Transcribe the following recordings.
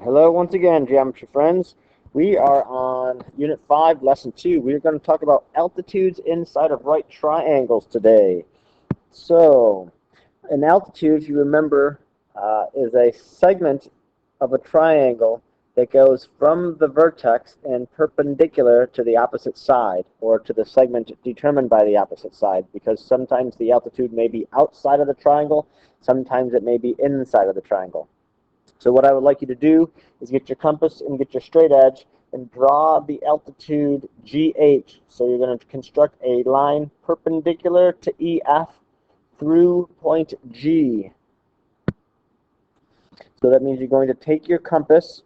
Hello once again, geometry friends. We are on Unit 5, Lesson 2. We're going to talk about altitudes inside of right triangles today. So, an altitude, if you remember, is a segment of a triangle that goes from the vertex and perpendicular to the opposite side, or to the segment determined by the opposite side, because sometimes the altitude may be outside of the triangle, sometimes it may be inside of the triangle. So what I would like you to do is get your compass and get your straight edge and draw the altitude GH. So you're going to construct a line perpendicular to EF through point G. So that means you're going to take your compass,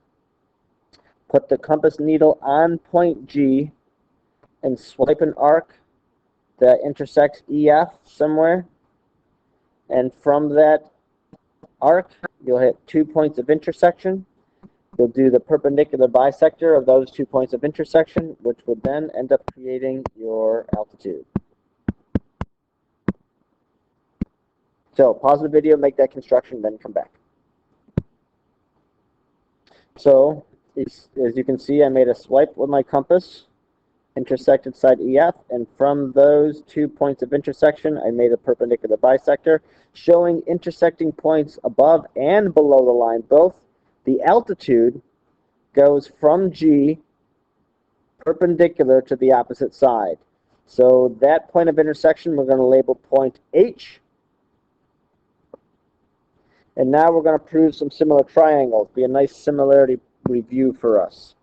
put the compass needle on point G, and swipe an arc that intersects EF somewhere. And from that arc, you'll hit 2 points of intersection. You'll do the perpendicular bisector of those 2 points of intersection, which would then end up creating your altitude. So pause the video, make that construction, then come back. So as you can see, I made a swipe with my compass, intersected side EF, and from those 2 points of intersection, I made a perpendicular bisector, showing intersecting points above and below the line. Both the altitude goes from G perpendicular to the opposite side. So that point of intersection we're going to label point H. And now we're going to prove some similar triangles. Be a nice similarity review for us.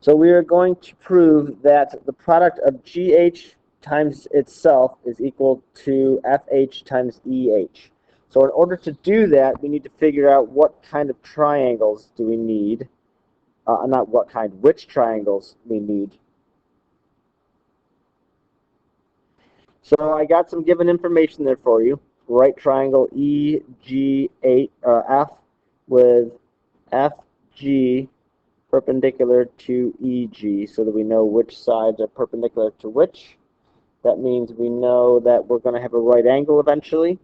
So we are going to prove that the product of GH times itself is equal to FH times EH. So in order to do that, we need to figure out what kind of triangles do we need. Not what kind, which triangles we need. So I got some given information there for you. Right triangle EGH F with FG perpendicular to EG, so that we know which sides are perpendicular to which. That means we know that we're going to have a right angle eventually.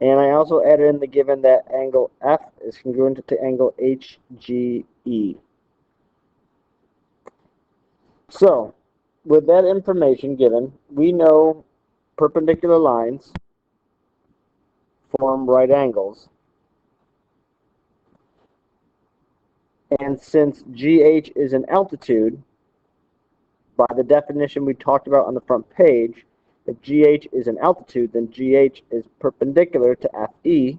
And I also added in the given that angle F is congruent to angle HGE. So, with that information given, we know perpendicular lines form right angles. And since GH is an altitude, by the definition we talked about on the front page, if GH is an altitude, then GH is perpendicular to FE,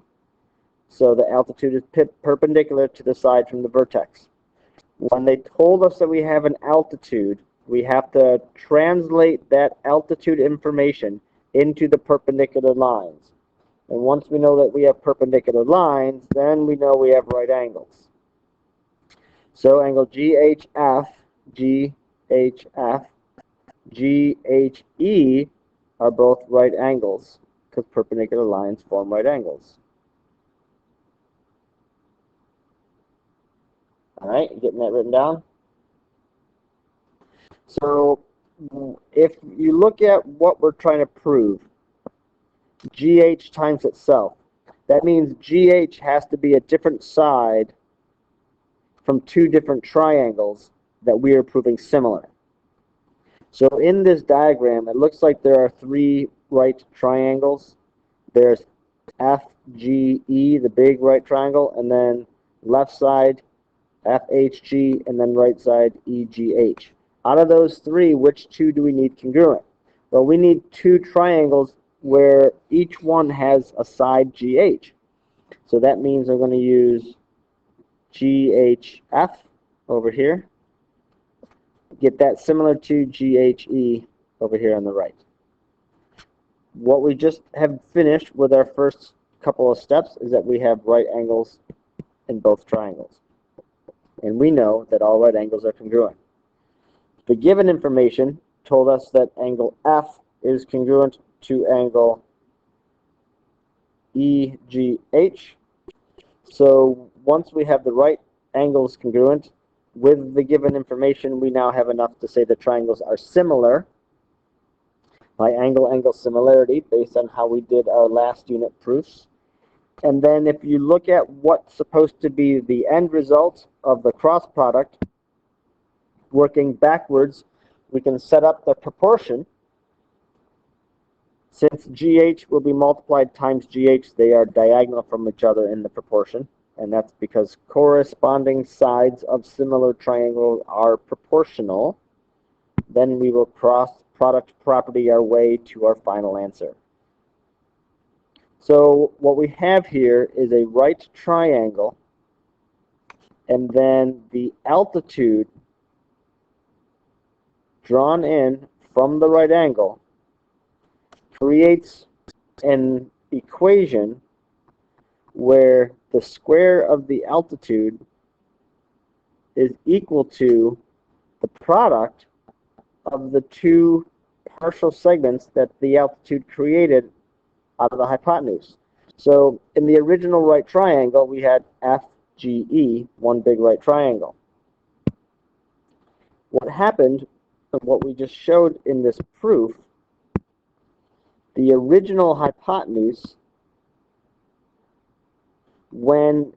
so the altitude is perpendicular to the side from the vertex. When they told us that we have an altitude, we have to translate that altitude information into the perpendicular lines. And once we know that we have perpendicular lines, then we know we have right angles. So angle GHF, GHF, GHE are both right angles because perpendicular lines form right angles. All right, getting that written down? So if you look at what we're trying to prove, GH times itself, that means GH has to be a different side from two different triangles that we are proving similar. So in this diagram, it looks like there are three right triangles. There's FGE, the big right triangle, and then left side FHG, and then right side EGH. Out of those three, which two do we need congruent? Well, we need two triangles where each one has a side GH. So that means we're going to use GHF over here. Get that similar to GHE over here on the right. What we just have finished with our first couple of steps is that we have right angles in both triangles. And we know that all right angles are congruent. The given information told us that angle F is congruent to angle EGH. So once we have the right angles congruent with the given information, we now have enough to say the triangles are similar by angle-angle similarity based on how we did our last unit proofs. And then if you look at what's supposed to be the end result of the cross product, working backwards, we can set up the proportion. Since GH will be multiplied times GH, they are diagonal from each other in the proportion. And that's because corresponding sides of similar triangles are proportional. Then we will cross product property our way to our final answer. So what we have here is a right triangle, and then the altitude drawn in from the right angle creates an equation where the square of the altitude is equal to the product of the two partial segments that the altitude created out of the hypotenuse. So in the original right triangle, we had FGE, one big right triangle. What happened, and what we just showed in this proof, the original hypotenuse, when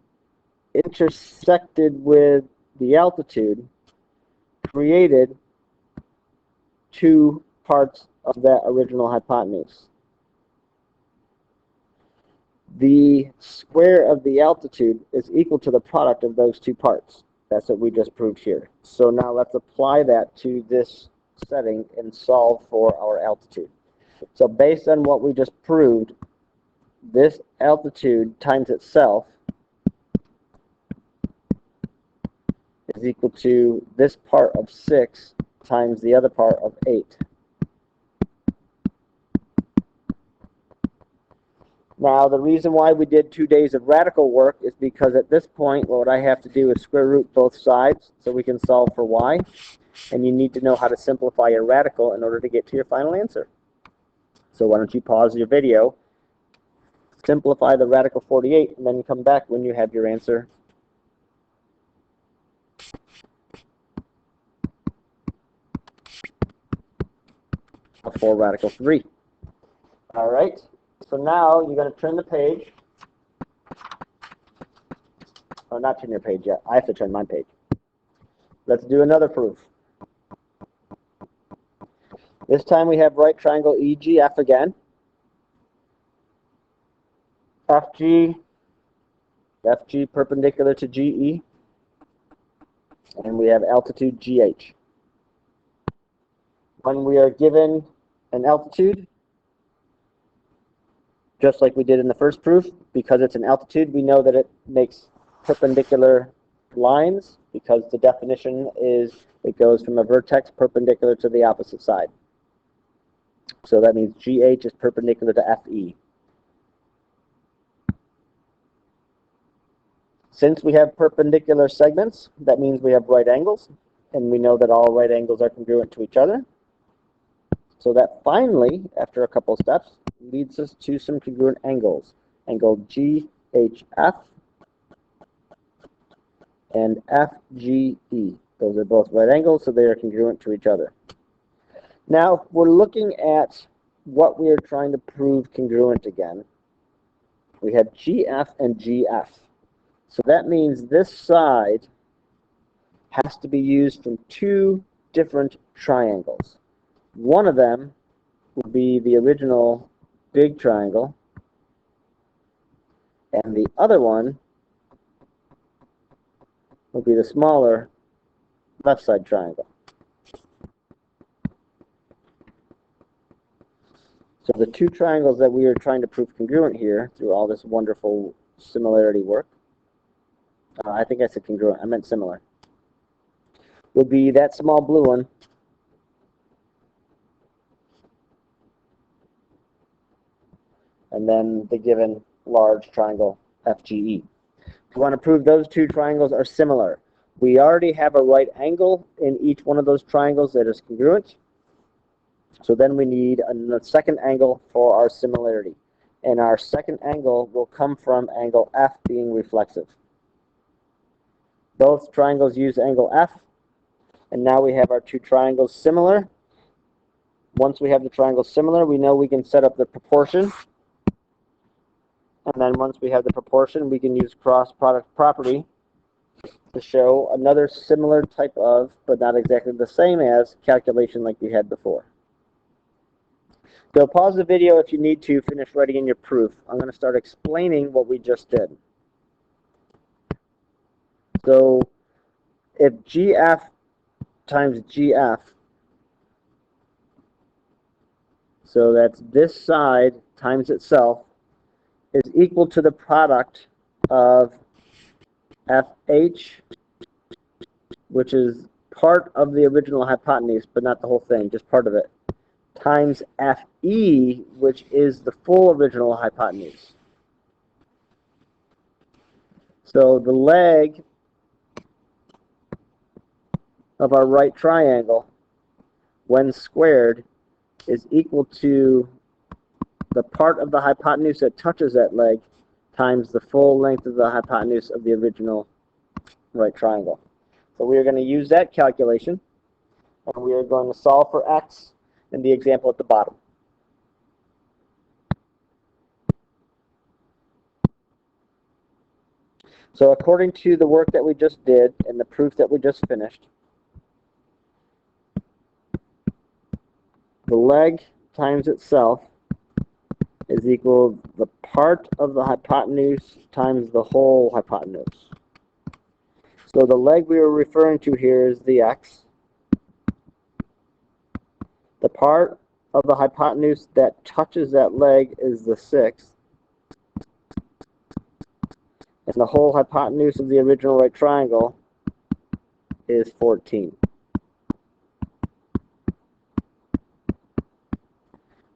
intersected with the altitude, created two parts of that original hypotenuse. The square of the altitude is equal to the product of those two parts. That's what we just proved here. So now let's apply that to this setting and solve for our altitude. So based on what we just proved, this altitude times itself is equal to this part of 6 times the other part of 8. Now, the reason why we did 2 days of radical work is because at this point, what I have to do is square root both sides so we can solve for y. And you need to know how to simplify your radical in order to get to your final answer. So why don't you pause your video, simplify the radical 48, and then come back when you have your answer. For radical 3. All right. So now you're going to turn the page. Oh, not turn your page yet. I have to turn my page. Let's do another proof. This time we have right triangle EGF again. FG perpendicular to GE. And we have altitude GH. When we are given an altitude, just like we did in the first proof, because it's an altitude, we know that it makes perpendicular lines, because the definition is it goes from a vertex perpendicular to the opposite side. So that means GH is perpendicular to FE. Since we have perpendicular segments, that means we have right angles, and we know that all right angles are congruent to each other. So that finally, after a couple steps, leads us to some congruent angles. Angle GHF and FGE. Those are both right angles, so they are congruent to each other. Now, we're looking at what we are trying to prove congruent again. We have GF and GF. So that means this side has to be used from two different triangles. One of them will be the original big triangle, and the other one will be the smaller left side triangle. So the two triangles that we are trying to prove congruent here through all this wonderful similarity work, I think I said congruent, I meant similar, would be that small blue one and then the given large triangle FGE. If we want to prove those two triangles are similar, we already have a right angle in each one of those triangles that is congruent. So then we need a second angle for our similarity. And our second angle will come from angle F being reflexive. Both triangles use angle F. And now we have our two triangles similar. Once we have the triangles similar, we know we can set up the proportion. And then once we have the proportion, we can use cross product property to show another similar type of, but not exactly the same as, calculation like we had before. So pause the video if you need to finish writing in your proof. I'm going to start explaining what we just did. So if GF times GF, so that's this side times itself, is equal to the product of FH, which is part of the original hypotenuse, but not the whole thing, just part of it, times FE, which is the full original hypotenuse. So the leg of our right triangle, when squared, is equal to the part of the hypotenuse that touches that leg times the full length of the hypotenuse of the original right triangle. So we are going to use that calculation, and we are going to solve for x in the example at the bottom. So according to the work that we just did and the proof that we just finished, the leg times itself is equal to the part of the hypotenuse times the whole hypotenuse. So the leg we were referring to here is the x. The part of the hypotenuse that touches that leg is the 6. And the whole hypotenuse of the original right triangle is 14.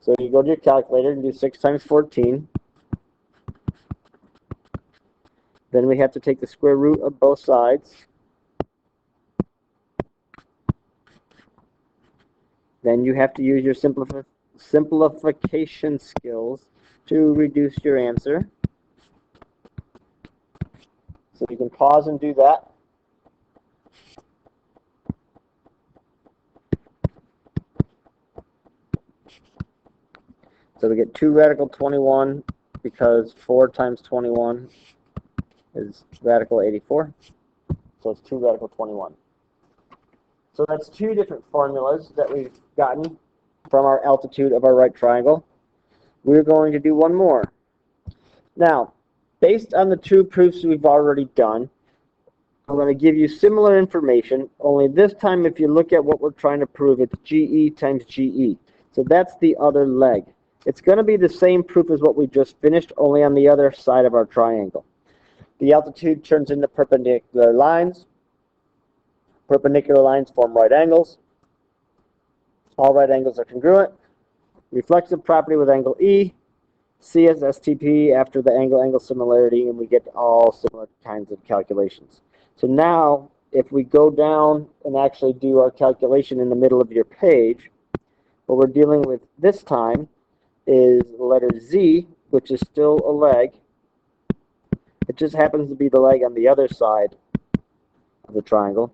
So you go to your calculator and do 6 times 14. Then we have to take the square root of both sides. Then you have to use your simplification skills to reduce your answer. So you can pause and do that. So we get 2 radical 21 because 4 times 21 is radical 84. So it's 2 radical 21. So that's 2 different formulas that we've gotten from our altitude of our right triangle. We're going to do one more. Now, based on the 2 proofs we've already done, I'm going to give you similar information, only this time if you look at what we're trying to prove, it's GE times GE. So that's the other leg. It's going to be the same proof as what we just finished, only on the other side of our triangle. The altitude turns into perpendicular lines. Perpendicular lines form right angles. All right angles are congruent. Reflexive property with angle E. C as STP after the angle-angle similarity, and we get all similar kinds of calculations. So now, if we go down and actually do our calculation in the middle of your page, what we're dealing with this time is the letter Z, which is still a leg. It just happens to be the leg on the other side of the triangle.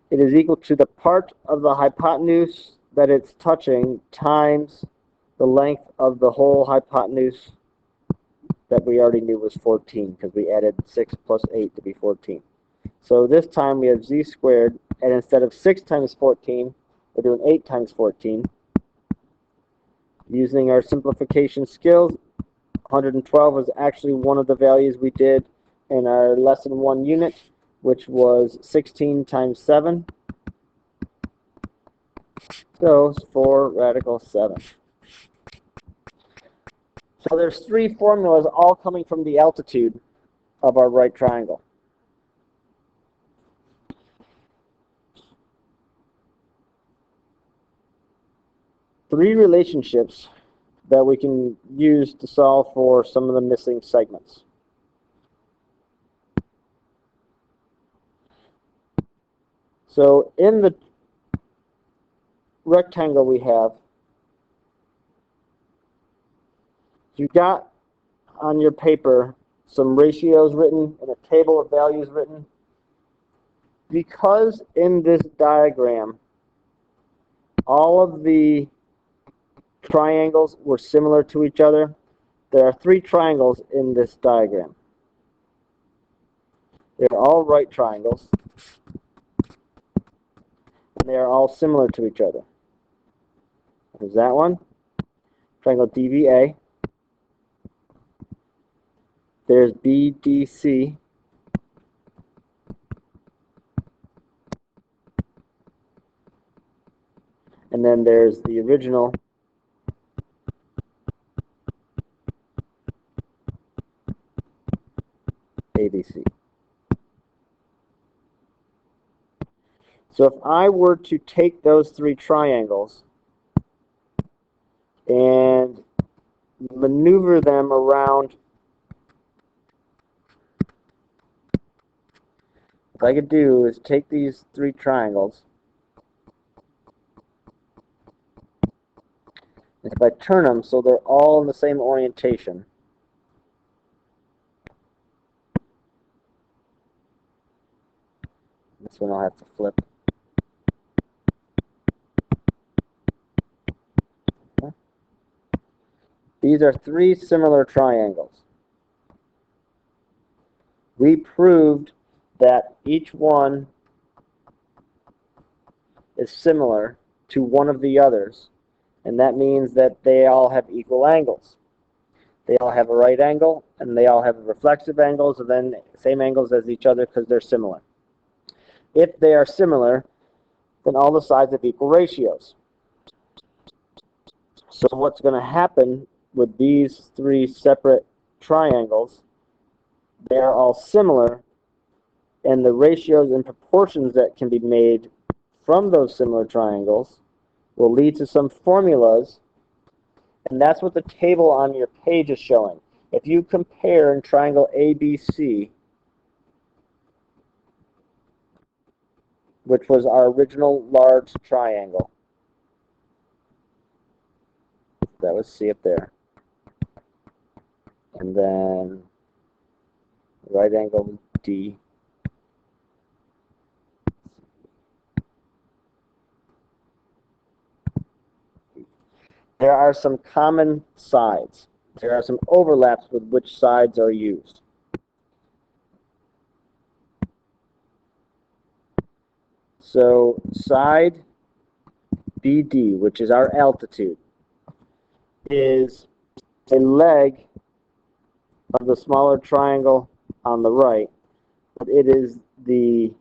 It is equal to the part of the hypotenuse that it's touching times the length of the whole hypotenuse that we already knew was 14 because we added 6 plus 8 to be 14. So this time we have Z squared, and instead of 6 times 14, we're doing 8 times 14. Using our simplification skills, 112 was actually one of the values we did in our lesson 1 unit, which was 16 times 7. So it's 4 radical 7. So there's 3 formulas all coming from the altitude of our right triangle. Three relationships that we can use to solve for some of the missing segments. So in the rectangle we have, you got on your paper some ratios written and a table of values written. Because in this diagram, all of the triangles were similar to each other, there are three triangles in this diagram. They're all right triangles, and they are all similar to each other. There's that one, triangle DBA. There's BDC. And then there's the original ABC. So if I were to take those three triangles and maneuver them around, what I could do is take these three triangles, and if I turn them so they're all in the same orientation, this one I'll have to flip. These are three similar triangles. We proved that each one is similar to one of the others, and that means that they all have equal angles. They all have a right angle, and they all have reflexive angles, and then same angles as each other because they're similar. If they are similar, then all the sides have equal ratios. So what's going to happen with these three separate triangles, they are all similar, and the ratios and proportions that can be made from those similar triangles will lead to some formulas, and that's what the table on your page is showing. If you compare in triangle ABC, which was our original large triangle, that was C up there, and then right angle D, there are some common sides. There are some overlaps with which sides are used. So side BD, which is our altitude, is a leg of the smaller triangle on the right, but it is the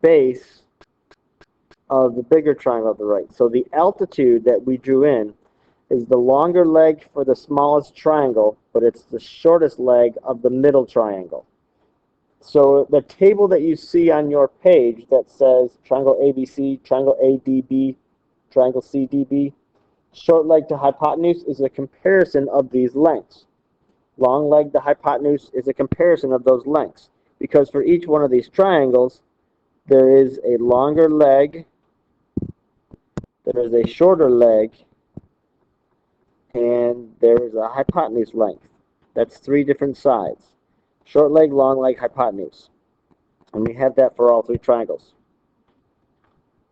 base of the bigger triangle on the right. So the altitude that we drew in is the longer leg for the smallest triangle, but it's the shortest leg of the middle triangle. So the table that you see on your page that says triangle ABC, triangle ADB, triangle CDB, short leg to hypotenuse is a comparison of these lengths. Long leg to hypotenuse is a comparison of those lengths. Because for each one of these triangles, there is a longer leg, there is a shorter leg, and there is a hypotenuse length. That's three different sides. Short leg, long leg, hypotenuse. And we have that for all three triangles.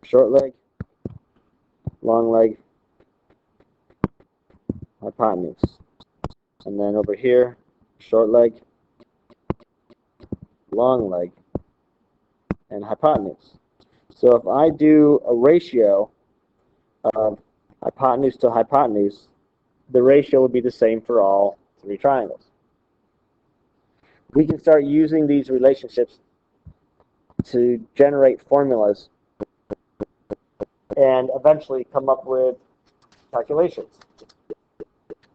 Short leg, long leg, hypotenuse. And then over here, short leg, long leg, and hypotenuse. So if I do a ratio of hypotenuse to hypotenuse, the ratio would be the same for all three triangles. We can start using these relationships to generate formulas and eventually come up with calculations.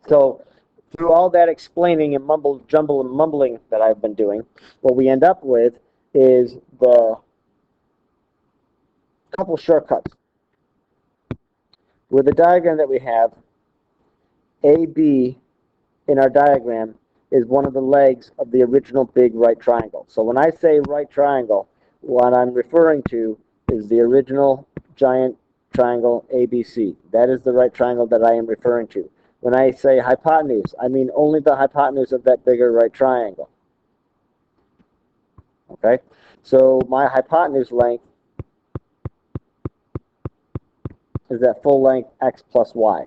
So through all that explaining and mumble jumble and mumbling that I've been doing, what we end up with is the couple shortcuts. With the diagram that we have, AB in our diagram is one of the legs of the original big right triangle. So when I say right triangle, what I'm referring to is the original giant triangle ABC. That is the right triangle that I am referring to. When I say hypotenuse, I mean only the hypotenuse of that bigger right triangle. Okay? So my hypotenuse length is that full length x plus y.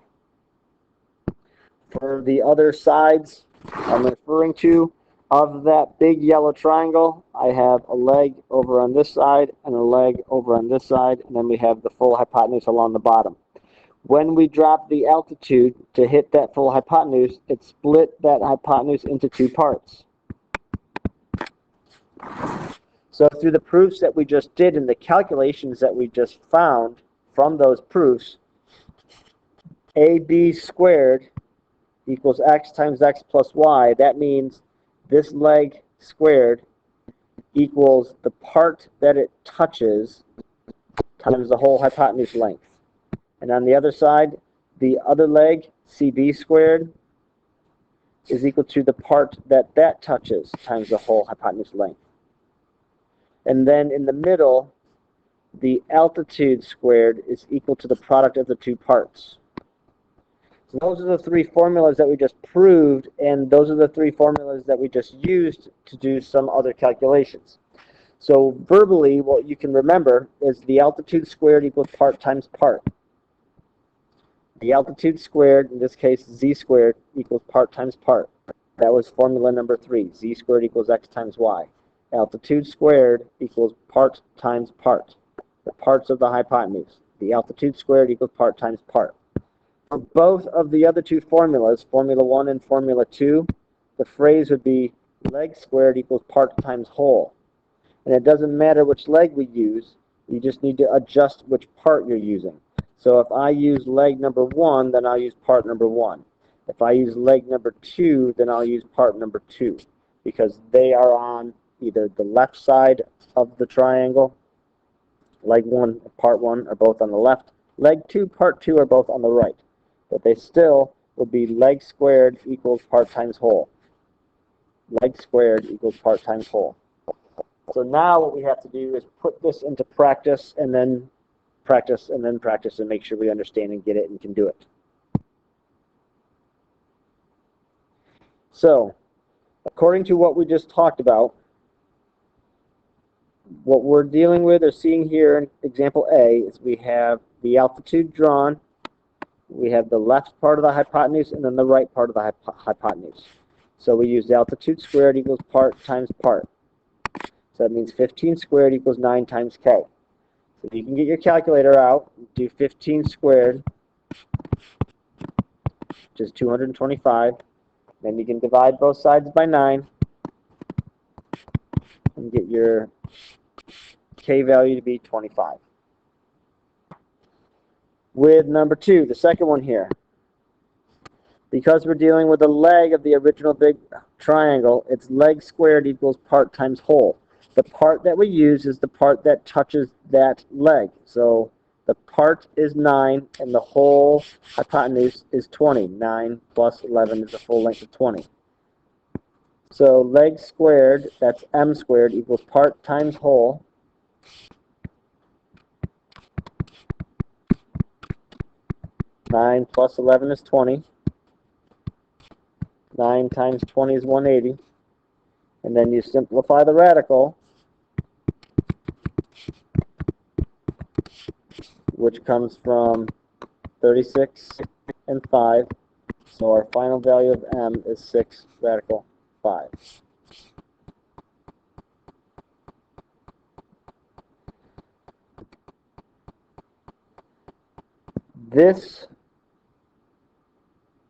For the other sides I'm referring to of that big yellow triangle, I have a leg over on this side and a leg over on this side, and then we have the full hypotenuse along the bottom. When we drop the altitude to hit that full hypotenuse, it split that hypotenuse into two parts. So through the proofs that we just did and the calculations that we just found from those proofs, AB squared equals x times x plus y. That means this leg squared equals the part that it touches times the whole hypotenuse length. And on the other side, the other leg, CB squared, is equal to the part that that touches times the whole hypotenuse length. And then in the middle, the altitude squared is equal to the product of the two parts. So those are the three formulas that we just proved, and those are the three formulas that we just used to do some other calculations. So verbally, what you can remember is the altitude squared equals part times part. The altitude squared, in this case z squared, equals part times part. That was formula number 3. Z squared equals x times y. Altitude squared equals part times part. The parts of the hypotenuse. The altitude squared equals part times part. For both of the other two formulas, formula 1 and formula 2, the phrase would be leg squared equals part times whole. And it doesn't matter which leg we use, you just need to adjust which part you're using. So if I use leg number 1, then I'll use part number 1. If I use leg number 2, then I'll use part number 2, because they are on either the left side of the triangle. Leg 1, part 1 are both on the left. Leg 2, part 2 are both on the right. But they still would be leg squared equals part times whole. Leg squared equals part times whole. So now what we have to do is put this into practice and then practice and then practice and make sure we understand and get it and can do it. So, according to what we just talked about, what we're dealing with or seeing here in example A is we have the altitude drawn, we have the left part of the hypotenuse, and then the right part of the hypotenuse. So we use altitude squared equals part times part. So that means 15 squared equals 9 times k. So you can get your calculator out, do 15 squared, which is 225. Then you can divide both sides by 9 and get your k value to be 25. With number 2, the second one here, because we're dealing with the leg of the original big triangle, it's leg squared equals part times whole. The part that we use is the part that touches that leg. So the part is 9 and the whole hypotenuse is 20. 9 plus 11 is a full length of 20. So leg squared, that's m squared, equals part times whole. Nine plus 11 is 20. 9 times 20 is 180. And then you simplify the radical, which comes from 36 and 5. So our final value of m is 6 radical 5. This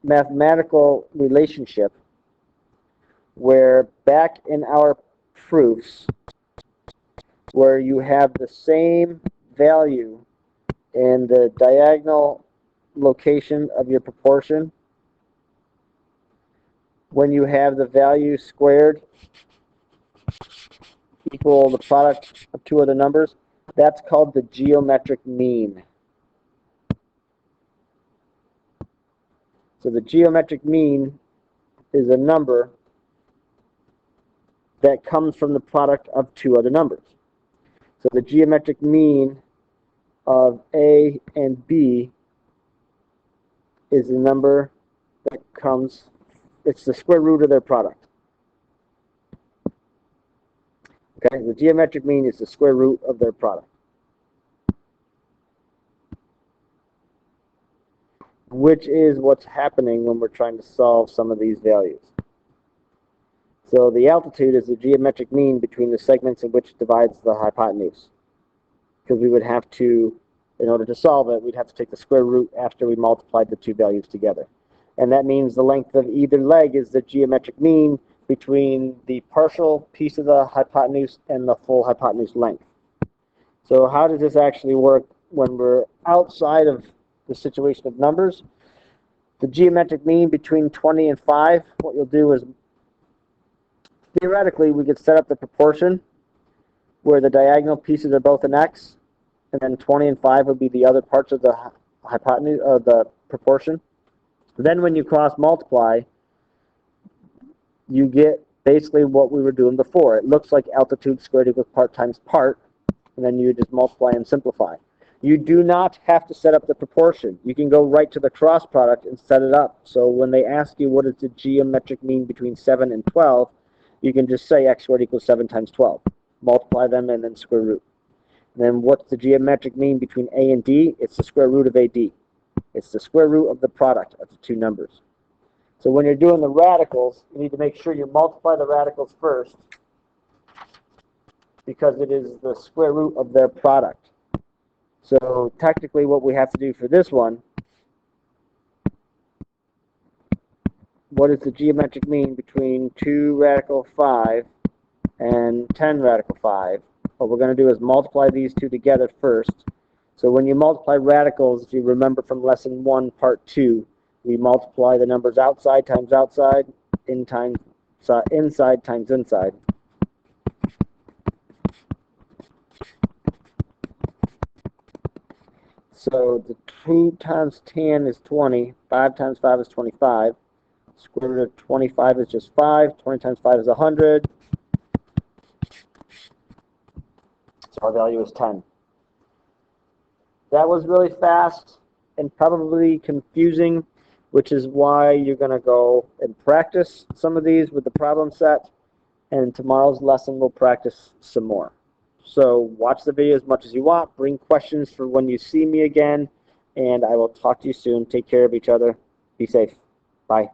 mathematical relationship, where back in our proofs, where you have the same value in the diagonal location of your proportion, when you have the value squared equal the product of two other numbers, that's called the geometric mean. So the geometric mean is a number that comes from the product of two other numbers. So the geometric mean of A and B is the number that comes, it's the square root of their product. Okay, the geometric mean is the square root of their product. which is what's happening when we're trying to solve some of these values. So the altitude is the geometric mean between the segments in which it divides the hypotenuse. Because we would have to, in order to solve it, we'd have to take the square root after we multiplied the two values together. And that means the length of either leg is the geometric mean between the partial piece of the hypotenuse and the full hypotenuse length. So how does this actually work when we're outside of the situation of numbers? The geometric mean between 20 and 5, what you'll do is, theoretically, we could set up the proportion where the diagonal pieces are both an x, and then 20 and 5 would be the other parts of the hypotenuse, of the proportion. Then when you cross multiply, you get basically what we were doing before. It looks like altitude squared equals part times part, and then you just multiply and simplify. You do not have to set up the proportion. You can go right to the cross product and set it up. So when they ask you what is the geometric mean between 7 and 12, you can just say x squared equals 7 times 12. Multiply them and then square root. And then what's the geometric mean between a and d? It's the square root of AD. It's the square root of the product of the two numbers. So when you're doing the radicals, you need to make sure you multiply the radicals first, because it is the square root of their product. So technically what we have to do for this one, what is the geometric mean between 2 radical 5 and 10 radical 5? What we're going to do is multiply these two together first. So when you multiply radicals, if you remember from lesson 1, part 2, we multiply the numbers outside times outside, inside times inside. So the 2 times 10 is 20, 5 times 5 is 25, square root of 25 is just 5, 20 times 5 is 100, so our value is 10. That was really fast and probably confusing, which is why you're going to go and practice some of these with the problem set, and tomorrow's lesson we'll practice some more. So watch the video as much as you want. Bring questions for when you see me again, and I will talk to you soon. Take care of each other. Be safe. Bye.